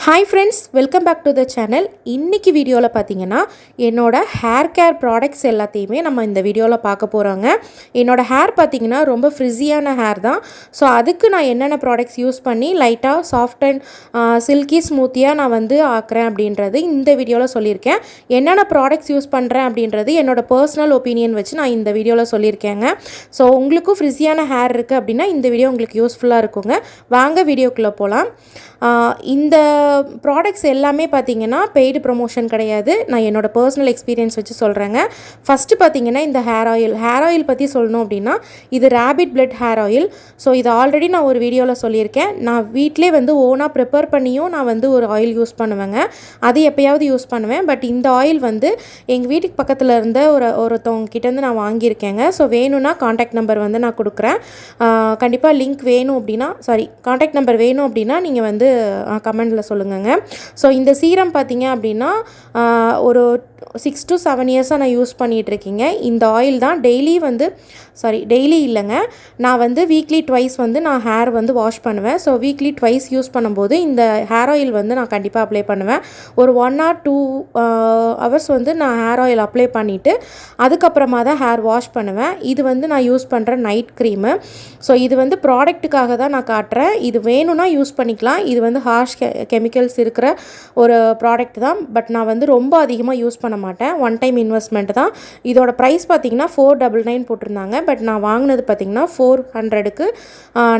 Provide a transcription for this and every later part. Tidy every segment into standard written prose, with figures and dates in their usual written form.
Hi friends, welcome back to the channel. இன்னைக்கு வீடியோல பாத்தீங்கன்னா என்னோட ஹேர் கேர் ப்ராடக்ட்ஸ் எல்லாத்தையுமே நம்ம இந்த வீடியோல பார்க்க போறோங்க. என்னோட ஹேர் பாத்தீங்கன்னா ரொம்ப ஃப்ரிஸியான ஹேர் தான். சோ அதுக்கு நான் என்னென்ன ப்ராடக்ட்ஸ் யூஸ் பண்ணி லைட்டா சாஃப்ட் அண்ட் சில்கி ஸ்மூத்தியா நான் வந்து ஆக்குறேன் அப்படின்றது இந்த வீடியோல சொல்லியிருக்கேன். என்னென்ன ப்ராடக்ட்ஸ் யூஸ் பண்றேன் அப்படின்றது என்னோட பர்சனல் ஒபினியன் வச்சு நான் இந்த வீடியோல சொல்லியிருக்கேங்க. சோ உங்களுக்கு ஃப்ரிஸியான ஹேர் இருக்கு அப்படினா இந்த வீடியோ உங்களுக்கு யூஸ்ஃபுல்லா இருக்குங்க. வாங்க வீடியோக்குள்ள போலாம். இந்த ப்ராடக்ட்ஸ் எல்லாமே பார்த்தீங்கன்னா பெய்டு ப்ரமோஷன் கிடையாது. நான் என்னோட பர்சனல் எக்ஸ்பீரியன்ஸ் வச்சு சொல்கிறேங்க. ஃபஸ்ட்டு பார்த்தீங்கன்னா இந்த ஹேர் ஆயில் பற்றி சொல்லணும் அப்படின்னா இது rapid blood hair oil. So இது ஆல்ரெடி நான் ஒரு வீடியோவில் சொல்லியிருக்கேன். நான் வீட்டிலே வந்து ஓனாக ப்ரிப்பேர் பண்ணியும் நான் வந்து ஒரு ஆயில் யூஸ் பண்ணுவேங்க. அது எப்போயாவது யூஸ் பண்ணுவேன். பட் இந்த ஆயில் வந்து எங்கள் வீட்டுக்கு பக்கத்தில் இருந்த ஒருத்தவங்க கிட்டேருந்து நான் வாங்கியிருக்கேங்க. ஸோ வேணும்னா காண்டாக்ட் நம்பர் வந்து நான் கொடுக்குறேன். கண்டிப்பாக லிங்க் வேணும் அப்படின்னா காண்டாக்ட் நம்பர் வேணும் அப்படின்னா நீங்கள் வந்து கமெண்டில் சொல்லுங்கங்க. ஸோ இந்த சீரம் பார்த்தீங்க அப்படின்னா ஒரு 6 to 7 இயர்ஸாக நான் யூஸ் பண்ணிகிட்ருக்கீங்க. இந்த ஆயில் தான் டெய்லி இல்லைங்க, நான் வந்து வீக்லி ட்வைஸ் வந்து நான் ஹேர் வந்து வாஷ் பண்ணுவேன். ஸோ வீக்லி ட்வைஸ் யூஸ் பண்ணும்போது இந்த ஹேர் ஆயில் வந்து நான் கண்டிப்பாக அப்ளை பண்ணுவேன். ஒரு 1 or 2 hours வந்து நான் ஹேர் ஆயில் அப்ளை பண்ணிவிட்டு அதுக்கப்புறமா தான் ஹேர் வாஷ் பண்ணுவேன். இது வந்து நான் யூஸ் பண்ணுற நைட் க்ரீமு. ஸோ இது வந்து ப்ராடக்ட்டுக்காக தான் நான் காட்டுறேன். இது வேணும்னா யூஸ் பண்ணிக்கலாம். இது வந்து ஹார்ஷ் கெமிக்கல்ஸ் இருக்கிற ஒரு ப்ராடக்ட் தான். பட் நான் வந்து ரொம்ப அதிகமாக யூஸ் பண்ண மாட்டேன். ஒன் டைம் இன்வெஸ்ட்மெண்ட் தான். இதோட ப்ரைஸ் பார்த்தீங்கன்னா 499 போட்டிருந்தாங்க. பட் நான் வாங்கினது பார்த்தீங்கன்னா 400க்கு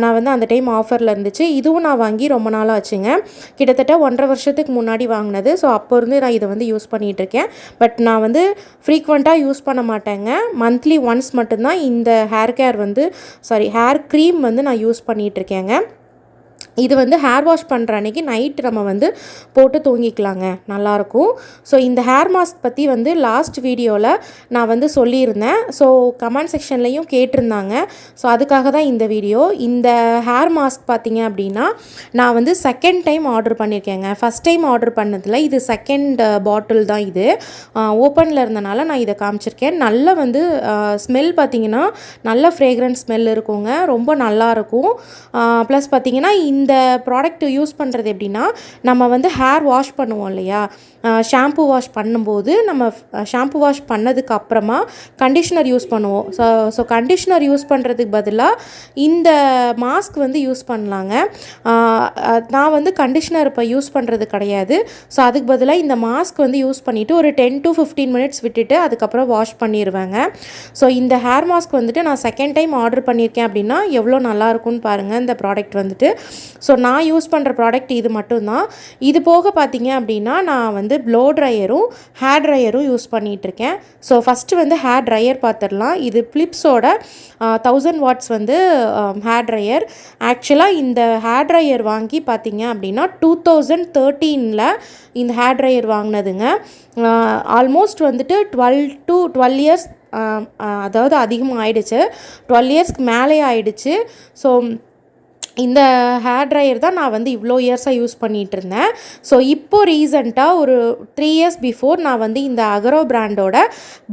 நான் வந்து அந்த டைம் ஆஃபரில் இருந்துச்சு. இதுவும் நான் வாங்கி ரொம்ப நாளாக ஆச்சுங்க. கிட்டத்தட்ட 1.5 வருஷத்துக்கு முன்னாடி வாங்கினது. ஸோ அப்போ இருந்து நான் இதை வந்து யூஸ் பண்ணிகிட்ருக்கேன். பட் நான் வந்து ஃப்ரீக்வெண்ட்டாக யூஸ் பண்ண மாட்டேங்க. மந்த்லி ஒன்ஸ் மட்டும்தான் இந்த ஹேர் க்ரீம் வந்து நான் யூஸ் பண்ணிகிட்ருக்கேங்க. இது வந்து ஹேர் வாஷ் பண்ணுற அன்றைக்கி நைட்டு நம்ம வந்து போட்டு தூங்கிக்கலாங்க, நல்லாயிருக்கும். ஸோ இந்த ஹேர் மாஸ்க் பற்றி வந்து லாஸ்ட் வீடியோவில் நான் வந்து சொல்லியிருந்தேன். ஸோ கமெண்ட் செக்ஷன்லேயும் கேட்டிருந்தாங்க. ஸோ அதுக்காக தான் இந்த வீடியோ. இந்த ஹேர் மாஸ்க் பார்த்தீங்க அப்படின்னா நான் வந்து செகண்ட் டைம் ஆர்டர் பண்ணியிருக்கேங்க. ஃபஸ்ட் டைம் ஆர்டர் பண்ணதில் இது செகண்ட் பாட்டில் தான். இது ஓப்பனில் இருந்தனால நான் இதை காமிச்சிருக்கேன். நல்ல வந்து ஸ்மெல் பார்த்திங்கன்னா நல்ல ஃப்ரேக்ரன்ஸ் ஸ்மெல் இருக்குங்க, ரொம்ப நல்லாயிருக்கும். ப்ளஸ் பார்த்திங்கன்னா இந்த ப்ராடக்ட் யூஸ் பண்ணுறது எப்படின்னா, நம்ம வந்து ஹேர் வாஷ் பண்ணுவோம் இல்லையா, ஷாம்பு வாஷ் பண்ணும்போது நம்ம ஷாம்பு வாஷ் பண்ணதுக்கு அப்புறமா கண்டிஷ்னர் யூஸ் பண்ணுவோம். ஸோ கண்டிஷ்னர் யூஸ் பண்ணுறதுக்கு பதிலாக இந்த மாஸ்க் வந்து யூஸ் பண்ணலாங்க. நான் வந்து கண்டிஷ்னர் இப்போ யூஸ் பண்ணுறது கிடையாது. ஸோ அதுக்கு பதிலாக இந்த மாஸ்க் வந்து யூஸ் பண்ணிவிட்டு ஒரு 10 to 15 minutes விட்டுட்டு அதுக்கப்புறம் வாஷ் பண்ணிடுவேங்க. ஸோ இந்த ஹேர் மாஸ்க் வந்துட்டு நான் செகண்ட் டைம் ஆர்டர் பண்ணியிருக்கேன் அப்படின்னா எவ்வளோ நல்லாயிருக்கும்னு பாருங்கள் இந்த ப்ராடக்ட் வந்துட்டு. ஸோ நான் யூஸ் பண்ணுற ப்ராடக்ட் இது மட்டும்தான். இது போக பார்த்தீங்க அப்படின்னா நான் வந்து ப்ளோ ட்ரையரும் ஹேர் ட்ரையரும் யூஸ் பண்ணிகிட்ருக்கேன். ஸோ ஃபஸ்ட்டு வந்து ஹேர் ட்ரையர் பார்த்துடலாம். இது ஃபிலிப்ஸோட 1000 watts வந்து ஹேர் ட்ரையர். ஆக்சுவலாக இந்த ஹேர் ட்ரையர் வாங்கி பார்த்தீங்க அப்படின்னா 2013 இந்த ஹேர் ட்ரையர் வாங்கினதுங்க. ஆல்மோஸ்ட் வந்துட்டு 12 years, அதாவது அதிகமாக ஆயிடுச்சு, 12 yearsக்கு மேலே ஆயிடுச்சு. ஸோ இந்த ஹேர் ட்ரையர் தான் நான் வந்து இவ்வளோ இயர்ஸாக யூஸ் பண்ணிகிட்டு இருந்தேன். ஸோ இப்போது ரீசெண்டாக ஒரு 3 years பிஃபோர் நான் வந்து இந்த அகரோ பிராண்டோட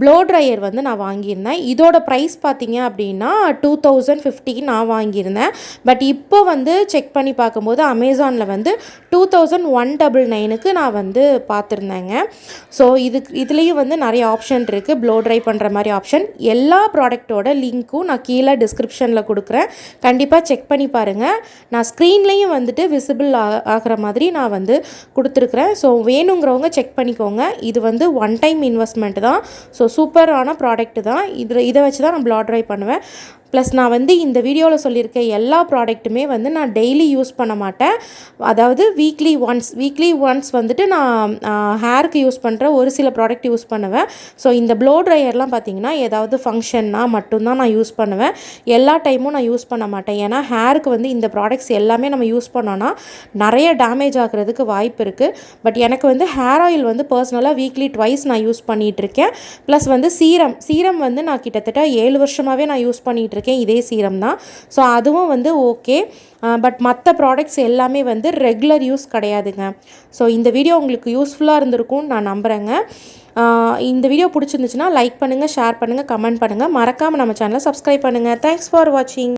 ப்ளோ ட்ரையர் வந்து நான் வாங்கியிருந்தேன். இதோட ப்ரைஸ் பார்த்தீங்க அப்படின்னா 2050 நான் வாங்கியிருந்தேன். பட் இப்போ வந்து செக் பண்ணி பார்க்கும்போது அமேசானில் வந்து 2199க்கு நான் வந்து பார்த்துருந்தேங்க. ஸோ இதுலேயும் வந்து நிறைய ஆப்ஷன் இருக்குது, ப்ளோ ட்ரை பண்ணுற மாதிரி ஆப்ஷன். எல்லா ப்ராடக்டோட லிங்க்கும் நான் கீழே டிஸ்கிரிப்ஷனில் கொடுக்குறேன், கண்டிப்பாக செக் பண்ணி பாருங்கள். நான் ஸ்க்ரீன்லேயும் வந்துட்டு விசிபிள் ஆகிற மாதிரி நான் வந்து கொடுத்துருக்குறேன். ஸோ வேணுங்கிறவங்க செக் பண்ணிக்கோங்க. இது வந்து ஒன் டைம் இன்வெஸ்ட்மெண்ட் தான். ஸோ சூப்பரான ப்ராடக்ட் தான். இதை வச்சு தான் நான் ப்ளோ ட்ரை பண்ணுவேன். ப்ளஸ் நான் வந்து இந்த வீடியோவில் சொல்லியிருக்க எல்லா ப்ராடக்ட்டுமே வந்து நான் டெய்லி யூஸ் பண்ண மாட்டேன். அதாவது வீக்லி ஒன்ஸ் வந்துட்டு நான் ஹேருக்கு யூஸ் பண்ணுற ஒரு சில ப்ராடக்ட் யூஸ் பண்ணுவேன். ஸோ இந்த ப்ளோ ட்ரையர்லாம் பார்த்திங்கன்னா ஏதாவது ஃபங்க்ஷன்னா மட்டும்தான் நான் யூஸ் பண்ணுவேன். எல்லா டைமும் நான் யூஸ் பண்ண மாட்டேன். ஏன்னா ஹேருக்கு வந்து இந்த ப்ராடக்ட்ஸ் எல்லாமே நம்ம யூஸ் பண்ணோன்னா நிறைய டேமேஜ் ஆகிறதுக்கு வாய்ப்பு இருக்குது. பட் எனக்கு வந்து ஹேர் ஆயில் வந்து பர்சனலாக வீக்லி ட்வைஸ் நான் யூஸ் பண்ணிகிட்ருக்கேன். ப்ளஸ் வந்து சீரம் வந்து நான் கிட்டத்தட்ட 7 வருஷமாகவே நான் யூஸ் பண்ணிகிட்ருக்கேன். இதே சீரம் தான். ஸோ அதுவும் வந்து ஓகே. பட் மற்ற ப்ராடக்ட்ஸ் எல்லாமே வந்து ரெகுலர் யூஸ் கிடையாதுங்க. ஸோ இந்த வீடியோ உங்களுக்கு யூஸ்ஃபுல்லாக இருந்திருக்கும்னு நான் நம்புகிறேங்க. இந்த வீடியோ பிடிச்சிருந்துச்சுன்னா லைக் பண்ணுங்கள், ஷேர் பண்ணுங்கள், கமெண்ட் பண்ணுங்கள். மறக்காமல் நம்ம சேனலை சப்ஸ்கிரைப் பண்ணுங்கள். தேங்க்ஸ் ஃபார் வாட்சிங்.